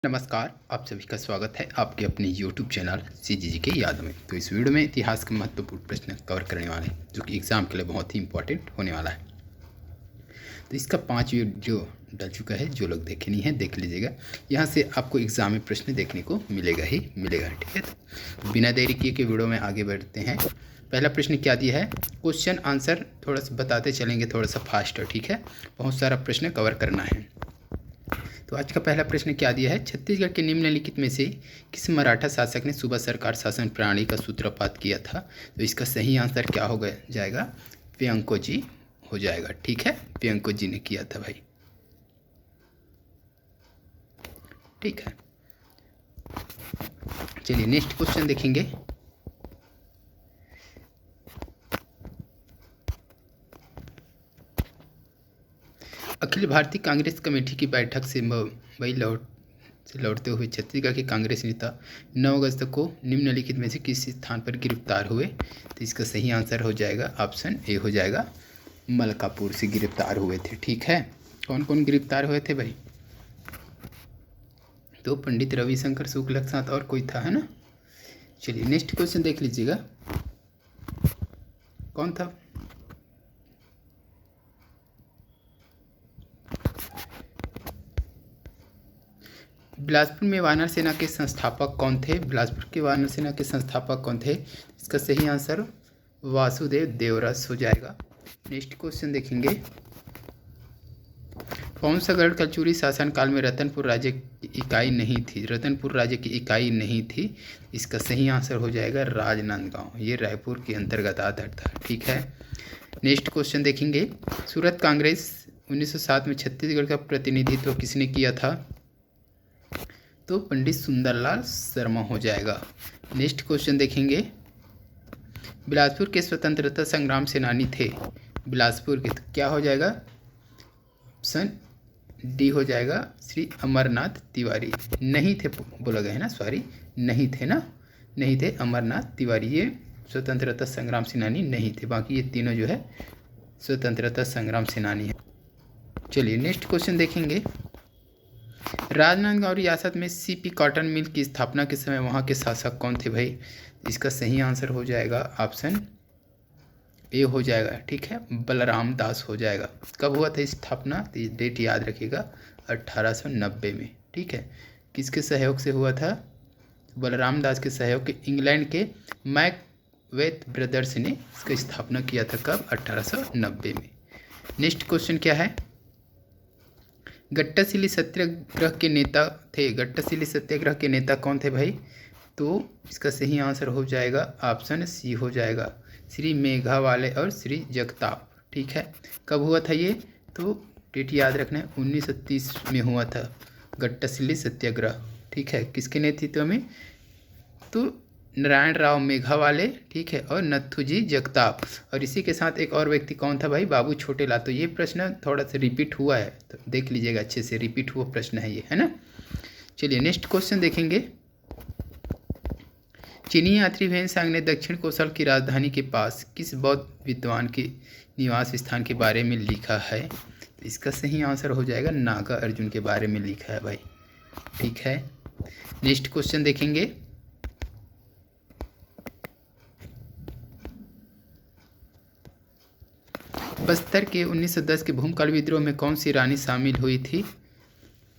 नमस्कार, आप सभी का स्वागत है आपके अपने YouTube चैनल CGG के याद में। तो इस वीडियो में इतिहास के महत्वपूर्ण प्रश्न कवर करने वाले हैं जो कि एग्ज़ाम के लिए बहुत ही इंपॉर्टेंट होने वाला है। तो इसका 5 वीडियो डल चुका है, जो लोग देखे नहीं हैं देख लीजिएगा। यहाँ से आपको एग्ज़ाम में प्रश्न देखने को मिलेगा ही मिलेगा, ठीक है। तो बिना देरी किए के वीडियो में आगे बढ़ते हैं। पहला प्रश्न क्या दिया है, क्वेश्चन आंसर थोड़ा सा बताते चलेंगे, थोड़ा सा फास्ट, ठीक है। बहुत सारा प्रश्न कवर करना है। तो आज का पहला प्रश्न क्या दिया है, छत्तीसगढ़ के निम्नलिखित में से किस मराठा शासक ने सूबा सरकार शासन प्रणाली का सूत्रपात किया था। तो इसका सही आंसर क्या हो जाएगा, प्रियंको जी हो जाएगा, ठीक है। प्रियंको जी ने किया था भाई, ठीक है। चलिए नेक्स्ट क्वेश्चन देखेंगे। अखिल भारतीय कांग्रेस कमेटी की बैठक से मुंबई लौटते हुए छत्तीसगढ़ के कांग्रेस नेता 9 अगस्त को निम्नलिखित में से किस स्थान पर गिरफ्तार हुए। तो इसका सही आंसर हो जाएगा ऑप्शन ए हो जाएगा, मलकापुर से गिरफ्तार हुए थे, ठीक है। कौन कौन गिरफ्तार हुए थे भाई, तो पंडित रविशंकर शुक्ल के साथ और कोई था, है ना। चलिए नेक्स्ट क्वेश्चन देख लीजिएगा, कौन था। बिलासपुर में वानर सेना के संस्थापक कौन थे। बिलासपुर के वानर सेना के संस्थापक कौन थे, इसका सही आंसर वासुदेव देवरस हो जाएगा। नेक्स्ट क्वेश्चन देखेंगे, कौन सा गढ़ कलचुरी शासनकाल में रतनपुर राज्य की इकाई नहीं थी। रतनपुर राज्य की इकाई नहीं थी, इसका सही आंसर हो जाएगा राजनांदगांव, ये रायपुर के अंतर्गत आता था, ठीक है। नेक्स्ट क्वेश्चन देखेंगे, सूरत कांग्रेस 1907 में छत्तीसगढ़ का प्रतिनिधित्व किसने किया था। तो पंडित सुंदरलाल शर्मा हो जाएगा। नेक्स्ट क्वेश्चन देखेंगे, बिलासपुर के स्वतंत्रता संग्राम सेनानी थे। बिलासपुर के, तो क्या हो जाएगा, ऑप्शन डी हो जाएगा, श्री अमरनाथ तिवारी। नहीं थे बोला गया है ना, सॉरी नहीं थे ना, नहीं थे अमरनाथ तिवारी, ये स्वतंत्रता संग्राम सेनानी नहीं थे। बाकी ये तीनों जो है स्वतंत्रता संग्राम सेनानी है। चलिए नेक्स्ट क्वेश्चन देखेंगे, राजनांदगांव रियासत में सीपी कॉटन मिल की स्थापना के समय वहाँ के शासक कौन थे भाई। इसका सही आंसर हो जाएगा ऑप्शन ए हो जाएगा, ठीक है, बलराम दास हो जाएगा। कब हुआ था स्थापना, तो डेट याद रखिएगा 1890 में, ठीक है। किसके सहयोग से हुआ था, बलराम दास के सहयोग के इंग्लैंड के मैकवेथ ब्रदर्स ने इसका स्थापना किया था, कब, 1890 में। नेक्स्ट क्वेश्चन क्या है, गट्टासिली सत्याग्रह के नेता थे। गट्टासिली सत्याग्रह के नेता कौन थे भाई, तो इसका सही आंसर हो जाएगा ऑप्शन सी हो जाएगा, श्री मेघावाले और श्री जगताप, ठीक है। कब हुआ था ये, तो डेट याद रखना है, 1930 में हुआ था गट्टासिली सत्याग्रह, ठीक है। किसके नेतृत्व में, तो नारायण राव मेघावाले, ठीक है, और नथुजी जगताप। और इसी के साथ एक और व्यक्ति कौन था भाई, बाबू छोटेलाल। तो ये प्रश्न थोड़ा सा रिपीट हुआ है, तो देख लीजिएगा अच्छे से, रिपीट हुआ प्रश्न है ये, है ना। चलिए नेक्स्ट क्वेश्चन देखेंगे, चीनी यात्री वेनसांग ने दक्षिण कोसल की राजधानी के पास किस बौद्ध विद्वान के निवास स्थान के बारे में लिखा है। तो इसका सही आंसर हो जाएगा नागा अर्जुन के बारे में लिखा है भाई, ठीक है। नेक्स्ट क्वेश्चन देखेंगे, बस्तर के 1910 के भूमकाल विद्रोह में कौन सी रानी शामिल हुई थी।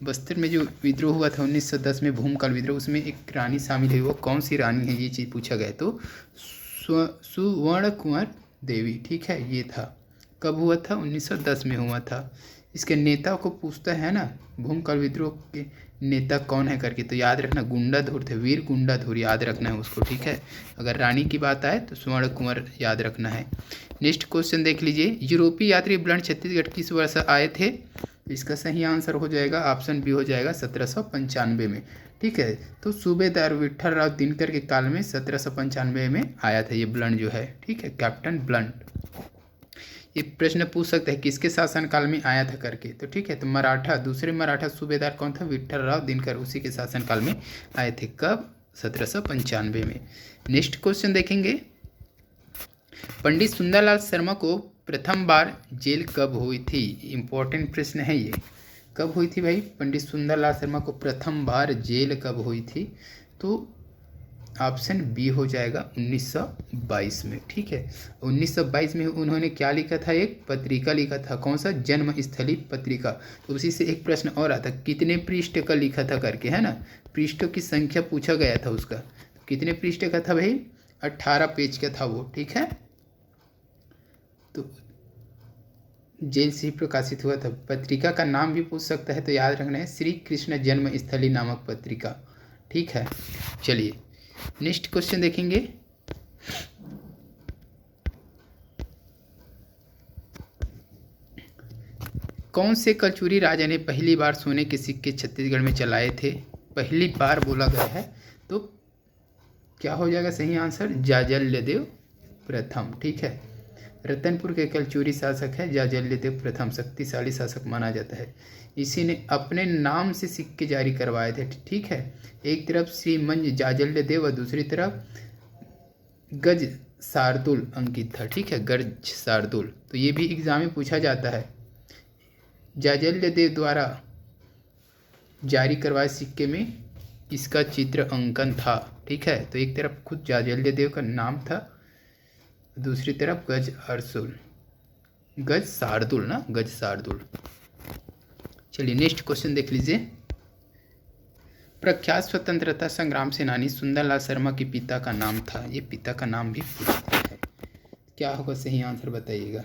बस्तर में जो विद्रोह हुआ था 1910 में भूमकाल विद्रोह, उसमें एक रानी शामिल हुई, वो कौन सी रानी है, ये चीज़ पूछा गया। तो सुवर्ण कुंवर देवी, ठीक है, ये था। कब हुआ था, 1910 में हुआ था। इसके नेता को पूछता है ना, भूमकाल विद्रोह के नेता कौन है करके, तो याद रखना गुंडाधुर थे, वीर गुंडाधुर याद रखना है उसको, ठीक है। अगर रानी की बात आए तो स्वर्ण कुंवर याद रखना है। नेक्स्ट क्वेश्चन देख लीजिए, यूरोपीय यात्री ब्लंड छत्तीसगढ़ किस वर्ष आए थे। इसका सही आंसर हो जाएगा ऑप्शन बी हो जाएगा 1795 में, ठीक है। तो सूबेदार विठल राव दिनकर के काल में 1795 में आया था ये ब्लंड जो है, ठीक है, कैप्टन ब्लंड। ये प्रश्न पूछ सकते हैं किसके शासनकाल में आया था करके, तो ठीक है। तो मराठा, दूसरे मराठा सूबेदार कौन था, विठल राव दिनकर, उसी के शासनकाल में आए थे, कब, 1795 में। नेक्स्ट क्वेश्चन देखेंगे, पंडित सुंदरलाल शर्मा को प्रथम बार जेल कब हुई थी। इम्पोर्टेंट प्रश्न है ये, कब हुई थी भाई? पंडित सुंदरलाल शर्मा को प्रथम बार जेल कब हुई थी? तो ऑप्शन बी हो जाएगा 1922 में। ठीक है, 1922 में उन्होंने क्या लिखा था? एक पत्रिका लिखा था। कौन सा? जन्मस्थली पत्रिका। तो उसी से एक प्रश्न और आता, कितने पृष्ठ का लिखा था करके, है ना, पृष्ठों की संख्या पूछा गया था उसका। तो कितने पृष्ठ का था भाई? 18 पेज का था वो। ठीक है, तो जेल से ही प्रकाशित हुआ था। पत्रिका का नाम भी पूछ सकता है, तो याद रखना है श्री कृष्ण जन्मस्थली नामक पत्रिका। ठीक है, चलिए नेक्स्ट क्वेश्चन देखेंगे। कौन से कलचुरी राजा ने पहली बार सोने के सिक्के छत्तीसगढ़ में चलाए थे? पहली बार बोला गया है, तो क्या हो जाएगा सही आंसर? जाजल्यदेव प्रथम। ठीक है, रतनपुर के कलचुरी शासक है जाजल्यदेव प्रथम, शक्तिशाली शासक माना जाता है। इसी ने अपने नाम से सिक्के जारी करवाए थे। ठीक है, एक तरफ श्रीमंज जाजल्यदेव और दूसरी तरफ गज शार्दुल अंकित था। ठीक है, गज शार्दुल। तो ये भी एग्जाम में पूछा जाता है। जाजल्यदेव द्वारा जारी करवाए सिक्के में इसका चित्र अंकन था। ठीक है, तो एक तरफ खुद जाजल्यदेव का नाम था, दूसरी तरफ गज अर्सुल, गज शार्दुल ना, गज शार्दुल। चलिए नेक्स्ट क्वेश्चन देख लीजिए। प्रख्यात स्वतंत्रता संग्राम सेनानी सुंदरलाल शर्मा के पिता का नाम था। ये पिता का नाम भी पूछते हैं, क्या होगा सही आंसर बताइएगा।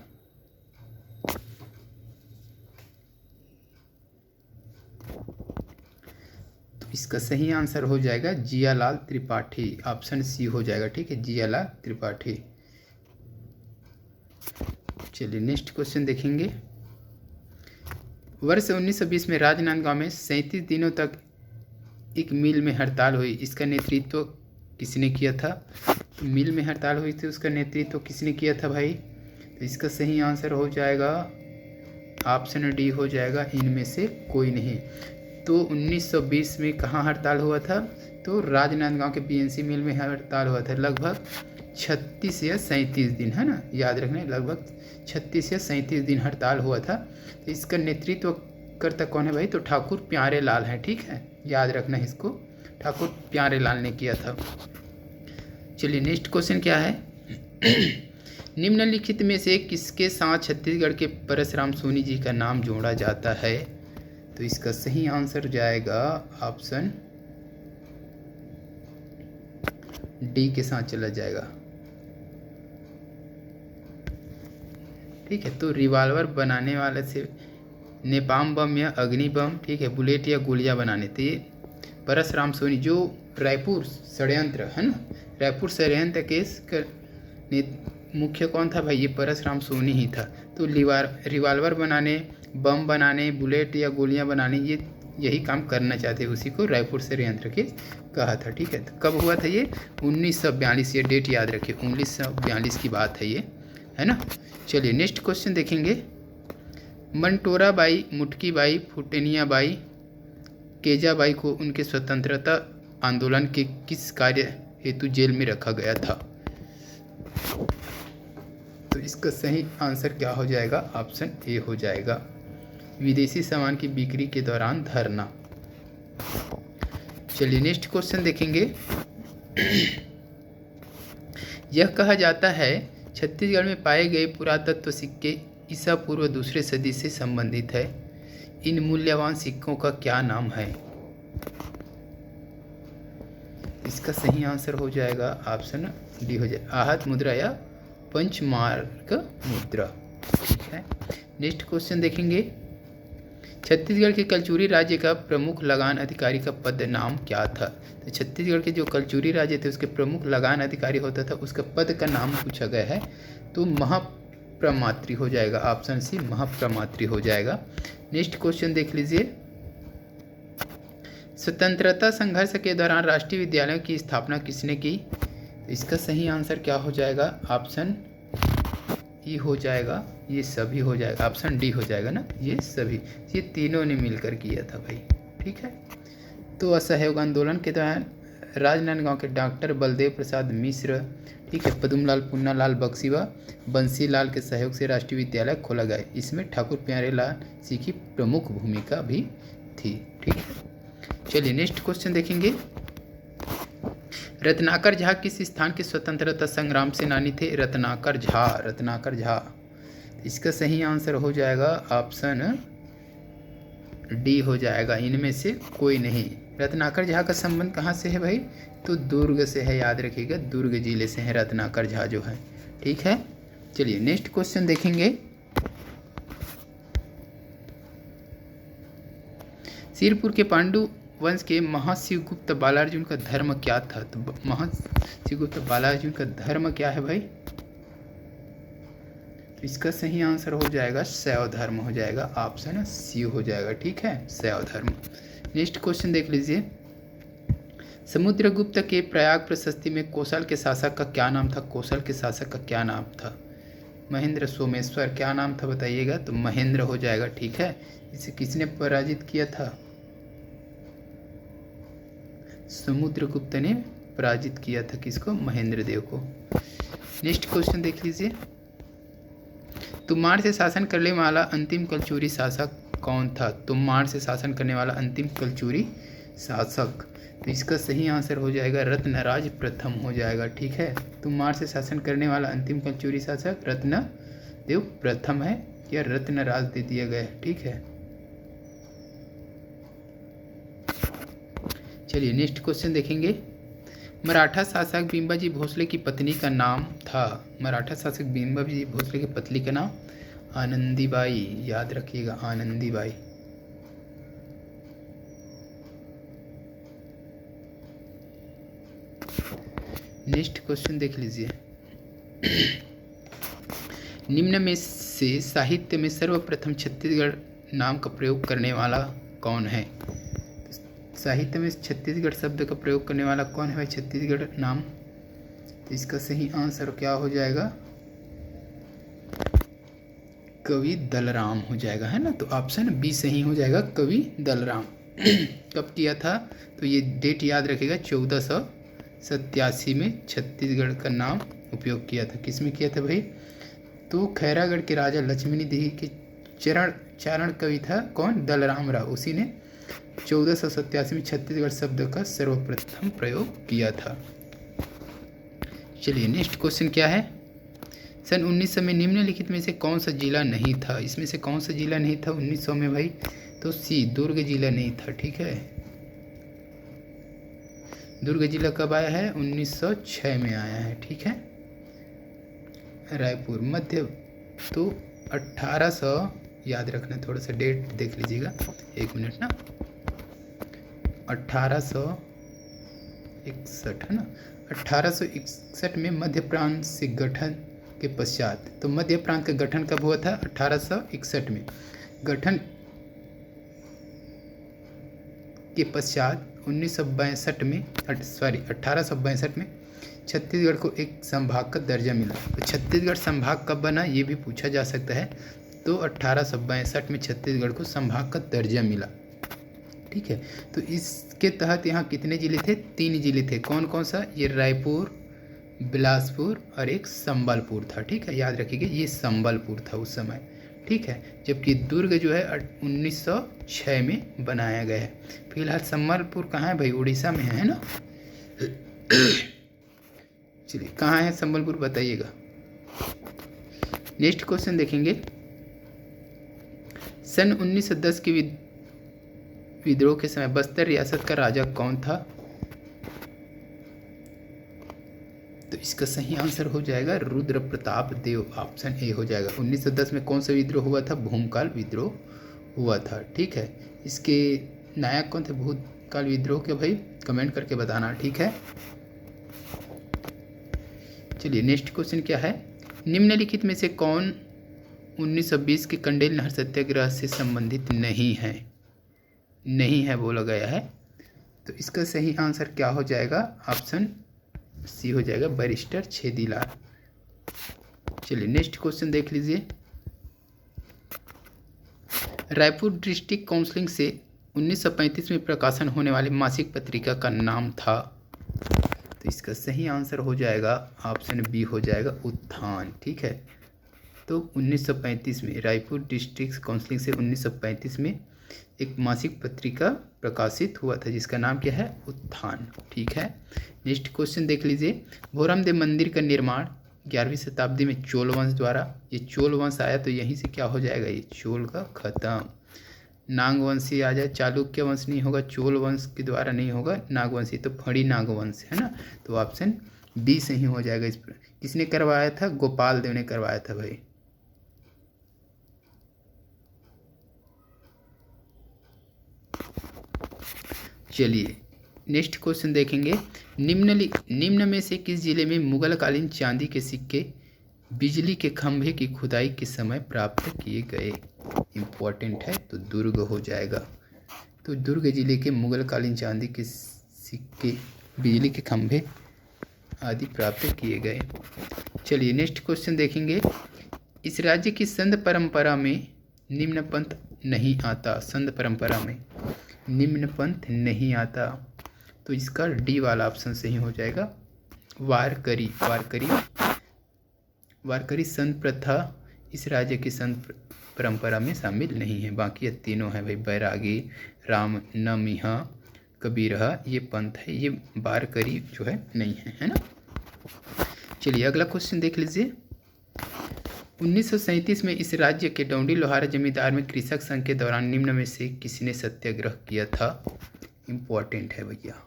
तो इसका सही आंसर हो जाएगा जियालाल त्रिपाठी, ऑप्शन सी हो जाएगा। ठीक है, जियालाल त्रिपाठी। चलिए नेक्स्ट क्वेश्चन देखेंगे। वर्ष 1920 में राजनांदगांव में 37 दिनों तक एक मिल में हड़ताल हुई। इसका नेतृत्व किसने किया था? तो मिल में हड़ताल हुई थी, उसका नेतृत्व किसने किया था भाई? तो इसका सही आंसर हो जाएगा ऑप्शन डी हो जाएगा, इनमें से कोई नहीं। तो 1920 में कहाँ हड़ताल हुआ था? तो राजनांदगांव के बीएनसी मिल में हड़ताल हुआ था। लगभग 36 या 37 दिन, है ना, याद रखना है, लगभग 36 या 37 दिन हड़ताल हुआ था। तो इसका नेतृत्व करता कौन है भाई? तो ठाकुर प्यारे लाल हैं। ठीक है, याद रखना है इसको, ठाकुर प्यारे लाल ने किया था। चलिए नेक्स्ट क्वेश्चन क्या है। निम्नलिखित में से किसके साथ छत्तीसगढ़ के परशुराम सोनी जी का नाम जोड़ा जाता है? तो इसका सही आंसर जाएगा ऑप्शन डी के साथ चला जाएगा। ठीक है, तो रिवाल्वर बनाने वाले से नेपाम बम या अग्नि बम, ठीक है, बुलेट या गोलियां बनाने थे। ये परशुराम सोनी जो रायपुर षड्यंत्र है ना, रायपुर षड्यंत्र केस का मुख्य कौन था भाई? ये परशुराम सोनी ही था। तो रिवाल्वर बनाने, बम बनाने, बुलेट या गोलियां बनाने, ये यही काम करना चाहते, उसी को रायपुर षड्यंत्र केस कहा था। ठीक है, तो कब हुआ था ये? 1942। ये डेट याद रखिए, 1942 की बात है ये, है ना। चलिए नेक्स्ट क्वेश्चन देखेंगे। Mantora by, मुटकी by, फुटेनिया by, केजा by को उनके स्वतंत्रता आंदोलन के किस कार्य हेतु जेल में रखा गया था? तो इसका सही आंसर क्या हो जाएगा? ऑप्शन ए हो जाएगा, विदेशी सामान की बिक्री के दौरान धरना। चलिए नेक्स्ट क्वेश्चन देखेंगे। यह कहा जाता है छत्तीसगढ़ में पाए गए पुरातत्व सिक्के ईसा पूर्व दूसरे सदी से संबंधित है। इन मूल्यवान सिक्कों का क्या नाम है? इसका सही आंसर हो जाएगा ऑप्शन डी हो जाएगा, आहत मुद्रा या पंचमार्क मुद्रा। ठीक है, नेक्स्ट क्वेश्चन देखेंगे। छत्तीसगढ़ के कलचुरी राज्य का प्रमुख लगान अधिकारी का पद नाम क्या था? तो छत्तीसगढ़ के जो कलचुरी राज्य थे उसके प्रमुख लगान अधिकारी होता था, उसका पद का नाम पूछा गया है। तो महाप्रमात्री हो जाएगा, ऑप्शन सी महाप्रमात्री हो जाएगा। नेक्स्ट क्वेश्चन देख लीजिए। स्वतंत्रता संघर्ष के दौरान राष्ट्रीय विद्यालयों की स्थापना किसने की? तो इसका सही आंसर क्या हो जाएगा? ऑप्शन ई हो जाएगा, ये सभी हो जाएगा, ऑप्शन डी हो जाएगा ना, ये सभी, ये तीनों ने मिलकर किया था भाई। ठीक है, तो असहयोग आंदोलन के दौरान राजनांदगांव के डॉक्टर बलदेव प्रसाद मिश्र, ठीक ठीक है। पदुमलाल पुन्नालाल बख्शी व बंसी लाल के सहयोग से राष्ट्रीय विद्यालय खोला गया, इसमें ठाकुर प्यारे लाल सिंह की प्रमुख भूमिका भी थी। ठीक है, चलिए नेक्स्ट क्वेश्चन देखेंगे। रत्नाकर झा किस स्थान के स्वतंत्रता संग्राम सेनानी थे? रत्नाकर झा। इसका सही आंसर हो जाएगा ऑप्शन डी हो जाएगा, इनमें से कोई नहीं। रत्नाकर झा का संबंध कहाँ से है भाई? तो दुर्ग से है, याद रखिएगा, दुर्ग जिले से है रत्नाकर झा जो है। ठीक है, चलिए नेक्स्ट क्वेश्चन देखेंगे। सिरपुर के पांडु वंश के महाशिवगुप्त बालार्जुन का धर्म क्या था? तो महाशिवगुप्त बालार्जुन का धर्म क्या है भाई? तो इसका सही आंसर हो जाएगा शैव धर्म हो जाएगा, ऑप्शन सी हो जाएगा। ठीक है, शैव धर्म। नेक्स्ट क्वेश्चन देख लीजिए। समुद्रगुप्त के प्रयाग प्रशस्ति में कौशल के शासक का क्या नाम था? कौशल के शासक का क्या नाम था? महेंद्र सोमेश्वर। क्या नाम था बताइएगा? तो महेंद्र हो जाएगा। ठीक है, इसे किसने पराजित किया था? समुद्रगुप्त ने पराजित किया था किसको? महेंद्र देव को। नेक्स्ट क्वेश्चन देख लीजिए। तुम्माड़ से शासन करने वाला अंतिम कलचुरी शासक कौन था? तुम्माड़ से शासन करने वाला अंतिम कलचुरी शासक, तो इसका सही आंसर हो जाएगा रत्नराज प्रथम हो जाएगा। ठीक है, तुम्माड़ से शासन करने वाला अंतिम कलचुरी शासक रत्नदेव प्रथम है, या रत्नराज दे दिया गया है। ठीक है, चलिए नेक्स्ट क्वेश्चन देखेंगे। मराठा शासक बिंबाजी भोसले की पत्नी का नाम था? मराठा शासक बिंबाजी भोसले की पत्नी का नाम आनंदीबाई, याद रखिएगा, आनंदीबाई। नेक्स्ट क्वेश्चन देख लीजिए। निम्न में से साहित्य में सर्वप्रथम छत्तीसगढ़ नाम का प्रयोग करने वाला कौन है? साहित्य में छत्तीसगढ़ शब्द का प्रयोग करने वाला कौन है भाई? छत्तीसगढ़ नाम, तो इसका सही आंसर क्या हो जाएगा? कवि दलराम हो जाएगा, है ना। तो ऑप्शन बी सही हो जाएगा, कवि दलराम। कब किया था? तो ये डेट याद रखिएगा, 1487 में छत्तीसगढ़ का नाम उपयोग किया था। किस में किया था भाई? तो खैरागढ़ के राजा लक्ष्मणी देवी के चारण कवि था कौन? दलराम राव, उसी ने 1487 में छत्तीसगढ़ शब्द का सर्वप्रथम प्रयोग किया था। चलिए नेक्स्ट क्वेश्चन क्या है। सन 1900 में निम्नलिखित में से कौन सा जिला नहीं था? इसमें से कौन सा जिला नहीं था 1900 में भाई? तो सी, दुर्ग जिला नहीं था। ठीक है, दुर्ग जिला कब आया है? 1906 में आया है। ठीक है, रायपुर मध्य, तो 1800, याद रखना, थोड़ा सा डेट देख लीजिएगा, 1 मिनट ना, 1861 है ना। 1861 में मध्य प्रांत से गठन के पश्चात, तो मध्य प्रांत का गठन कब हुआ था? 1861 में। गठन के पश्चात 1862 में छत्तीसगढ़ को एक संभाग का दर्जा मिला। तो छत्तीसगढ़ संभाग कब बना, ये भी पूछा जा सकता है। तो 1862 में छत्तीसगढ़ को संभाग का दर्जा मिला। ठीक है, तो इसके तहत यहाँ कितने जिले थे? 3 जिले थे। कौन कौन सा? ये रायपुर, बिलासपुर और एक संबलपुर था। ठीक है, याद रखिएगा, ये संबलपुर था उस समय। ठीक है, जबकि दुर्ग जो है 1906 में बनाया गया है। फिलहाल संबलपुर कहाँ है भाई? उड़ीसा में है ना। चलिए, कहाँ है संबलपुर बताइएगा। नेक्स्ट क्वेश्चन देखेंगे। सन 1910 के विद्रोह के समय बस्तर रियासत का राजा कौन था? तो इसका सही आंसर हो जाएगा रुद्र प्रताप देव, ऑप्शन ए हो जाएगा। 1910 में कौन सा विद्रोह हुआ था? भूमकाल विद्रोह हुआ था। ठीक है, इसके नायक कौन थे भूतकाल विद्रोह के भाई? कमेंट करके बताना। ठीक है, चलिए नेक्स्ट क्वेश्चन क्या है। निम्नलिखित में से कौन 1920 के कंडेल नहर सत्याग्रह से संबंधित नहीं है बोला गया है? तो इसका सही आंसर क्या हो जाएगा? ऑप्शन सी हो जाएगा, बैरिस्टर छेदीलाल। चलिए नेक्स्ट क्वेश्चन देख लीजिए। रायपुर डिस्ट्रिक्ट काउंसिलिंग से 1935 में प्रकाशन होने वाली मासिक पत्रिका का नाम था? तो तो इसका सही आंसर हो जाएगा ऑप्शन बी हो जाएगा उत्थान। ठीक है, तो 1935 में रायपुर डिस्ट्रिक्ट काउंसिल से 1935 में एक मासिक पत्रिका प्रकाशित हुआ था जिसका नाम क्या है, उत्थान। ठीक है, नेक्स्ट क्वेश्चन देख लीजिए। भोराम देव मंदिर का निर्माण 11वीं शताब्दी में चोल वंश द्वारा, ये चोल वंश आया तो यहीं से क्या हो जाएगा, ये चोल का खत्म। नागवंशी आ जाए, चालुक्य वंश नहीं होगा, चोल वंश के द्वारा नहीं होगा, नागवंशी तो फड़ी नागवंश है ना, तो ऑप्शन बी सही हो जाएगा। इस पर किसने करवाया था, गोपाल देव ने करवाया था भाई। चलिए नेक्स्ट क्वेश्चन देखेंगे। निम्न में से किस जिले में मुगलकालीन चांदी के सिक्के बिजली के खंभे की खुदाई के समय प्राप्त किए गए। इम्पोर्टेंट है, तो दुर्ग हो जाएगा। तो दुर्ग जिले के मुगलकालीन चांदी के सिक्के बिजली के खंभे आदि प्राप्त किए गए। चलिए नेक्स्ट क्वेश्चन देखेंगे। इस राज्य की संघ परंपरा में निम्न पंथ नहीं आता। संघ परंपरा में निम्न पंथ नहीं आता, तो इसका डी वाला ऑप्शन सही हो जाएगा। वारकरी वारकरी संत प्रथा इस राज्य की संत परंपरा में शामिल नहीं है। बाकी ये तीनों है भाई, बैरागी, राम नमिहा, कबीरहा, ये पंथ है, ये वारकरी जो है नहीं है ना। चलिए अगला क्वेश्चन देख लीजिए। 1937 में इस राज्य के डौंडी लोहारा जमींदार में कृषक संघ के दौरान निम्न में से किसने सत्याग्रह किया था। इम्पोर्टेंट है भैया,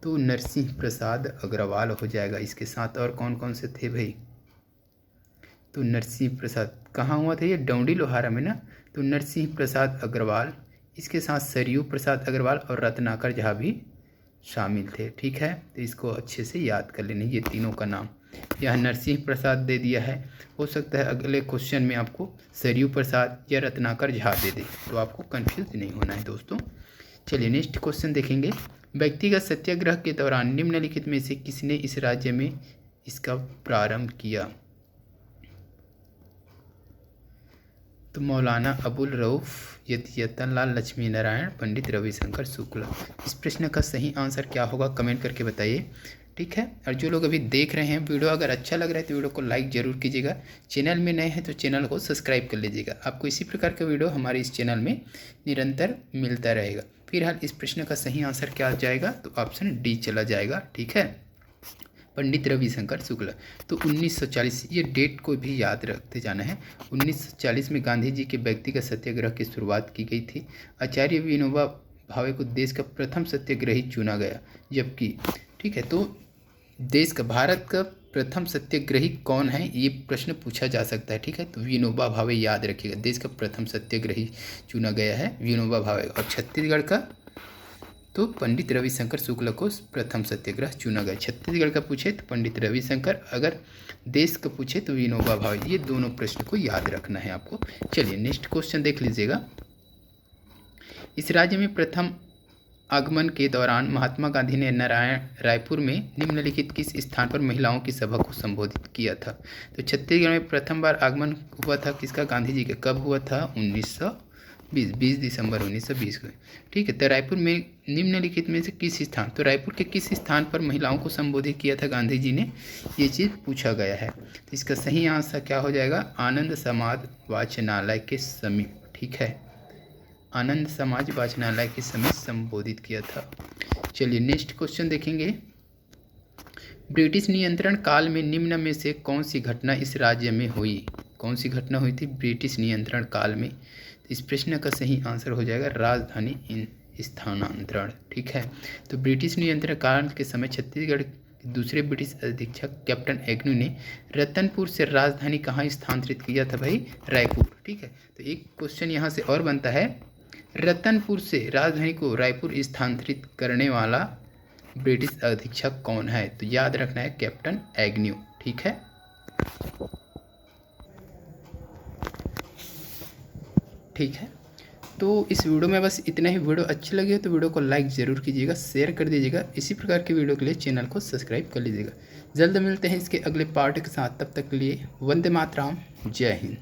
तो नरसिंह प्रसाद अग्रवाल हो जाएगा। इसके साथ और कौन कौन से थे भाई, तो नरसिंह प्रसाद कहाँ हुआ था, ये डौंडी लोहारा में ना, तो नरसिंह प्रसाद अग्रवाल, इसके साथ सरयू प्रसाद अग्रवाल और रत्नाकर झा भी शामिल थे। ठीक है, तो इसको अच्छे से याद कर लेना, ये तीनों का नाम। यह नरसिंह प्रसाद दे दिया है, हो सकता है अगले क्वेश्चन में आपको सरयू प्रसाद या रत्नाकर झा दे दे, तो आपको कंफ्यूज नहीं होना है दोस्तों। चलिए नेक्स्ट क्वेश्चन देखेंगे। व्यक्तिगत सत्याग्रह के दौरान निम्नलिखित में से किसने इस राज्य में इसका प्रारंभ किया। तो मौलाना अबुल रऊफ, यतीयतन लक्ष्मी नारायण, पंडित रविशंकर शुक्ला। इस प्रश्न का सही आंसर क्या होगा कमेंट करके बताइए। ठीक है, और जो लोग अभी देख रहे हैं वीडियो, अगर अच्छा लग रहा है तो वीडियो को लाइक ज़रूर कीजिएगा। चैनल में नए हैं तो चैनल को सब्सक्राइब कर लीजिएगा। आपको इसी प्रकार का वीडियो हमारे इस चैनल में निरंतर मिलता रहेगा। फिलहाल इस प्रश्न का सही आंसर क्या आ जाएगा, तो ऑप्शन डी चला जाएगा। ठीक है, पंडित रविशंकर शुक्ला। तो 1940, ये डेट को भी याद रखते जाना है। 1940 में गांधी जी के व्यक्तिगत सत्याग्रह की शुरुआत की गई थी। आचार्य विनोबा भावे को देश का प्रथम सत्याग्रही चुना गया, जबकि ठीक है, तो देश का, भारत का प्रथम सत्याग्रही कौन है, ये प्रश्न पूछा जा सकता है। ठीक है, तो विनोबा भावे याद रखिएगा, देश का प्रथम सत्याग्रही चुना गया है विनोबा भावे। और छत्तीसगढ़ का तो पंडित रविशंकर शुक्ला को प्रथम सत्याग्रह चुना गया। छत्तीसगढ़ का पूछे तो पंडित रविशंकर, अगर देश का पूछे तो विनोबा भावे। ये दोनों प्रश्न को याद रखना है आपको। चलिए नेक्स्ट क्वेश्चन देख लीजिएगा। इस राज्य में प्रथम आगमन के दौरान महात्मा गांधी ने रायपुर में निम्नलिखित किस स्थान पर महिलाओं की सभा को संबोधित किया था। तो छत्तीसगढ़ में प्रथम बार आगमन हुआ था किसका, गांधी जी का, कब हुआ था, 20 दिसंबर 1920 को। ठीक है, तो रायपुर में निम्नलिखित में से किस स्थान, तो रायपुर के किस स्थान पर महिलाओं को संबोधित किया था गांधी जी ने, ये चीज़ पूछा गया है। तो इसका सही आंसर क्या हो जाएगा, आनंद समाज वाचनालय के समीप। ठीक है, आनंद समाज वाचनालय के समीप संबोधित किया था। चलिए नेक्स्ट क्वेश्चन देखेंगे। ब्रिटिश नियंत्रण काल में निम्न में से कौन सी घटना इस राज्य में हुई। कौन सी घटना हुई थी ब्रिटिश नियंत्रण काल में, इस प्रश्न का सही आंसर हो जाएगा राजधानी स्थानांतरण। ठीक है, तो ब्रिटिश नियंत्रण काल के समय छत्तीसगढ़ के दूसरे ब्रिटिश अधीक्षक कैप्टन एग्न्यू ने रतनपुर से राजधानी कहाँ स्थानांतरित किया था भाई, रायपुर। ठीक है, तो एक क्वेश्चन यहाँ से और बनता है, रतनपुर से राजधानी को रायपुर स्थानांतरित करने वाला ब्रिटिश अधीक्षक कौन है, तो याद रखना है कैप्टन एग्न्यू। ठीक है, ठीक है, तो इस वीडियो में बस इतना ही। वीडियो अच्छी लगी हो तो वीडियो को लाइक ज़रूर कीजिएगा, शेयर कर दीजिएगा। इसी प्रकार के वीडियो के लिए चैनल को सब्सक्राइब कर लीजिएगा। जल्द मिलते हैं इसके अगले पार्ट के साथ, तब तक के लिए वंदे मातरम, जय हिंद।